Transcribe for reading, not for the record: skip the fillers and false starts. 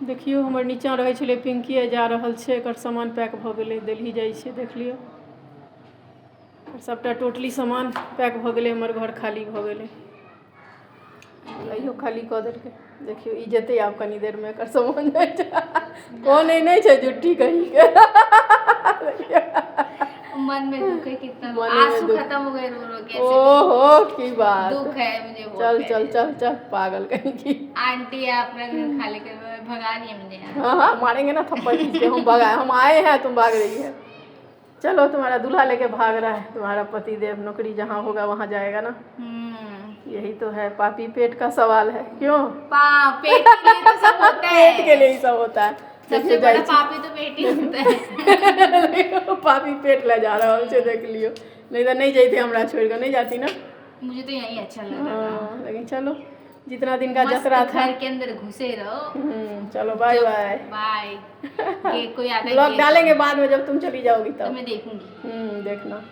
देखियो हमर नीचा रहे छले पिंकी जा रहल छे, एकर सामान पैक भ गेले, दिल्ली जाई छे, देख लियो सबटा टोटली सामान पैक भ गेले, हमर घर खाली भ गेले, अइयो खाली क देलके। देखियो ई जेते आब कनी देर में, एकर सामान कौन नहीं छे जुट्ठी कहीं के मन में दुख है कितना, आंसू खत्म हो गए रो रो के। ओहो की बात, दुख है मुझे बहुत। चल चल चल चल पागल कहीं की आंटी अपना घर खाली कर भगा रही है मुझे यहाँ। हाँ हाँ मारेंगे ना थप्पड़ खींच के, हम भगाए, हम आए हैं तुम भाग रही है। चलो तुम्हारा दूल्हा लेके भाग रहा है, तुम्हारा पति देव नौकरी जहाँ होगा वहाँ जाएगा ना। यही तो है, पापी पेट का सवाल है। क्यों पेट के लिए तो सब होता है, पेट के लिए ही सब होता है। सबसे बड़ा पापी तो पेट ही होता है। पापी पेट ले जा रहा है, देख लियो, नहीं तो नहीं जाती, हमरा छोड़ कर नहीं जाती ना। मुझे तो यही अच्छा लग रहा है, लेकिन चलो जितना दिन का जतरा था घर के अंदर घुसे रहो। चलो बाय बाय बाय। कोई आता है ब्लॉग डालेंगे बाद में, जब तुम चली जाओगी तब मैं देखूंगी। देखना।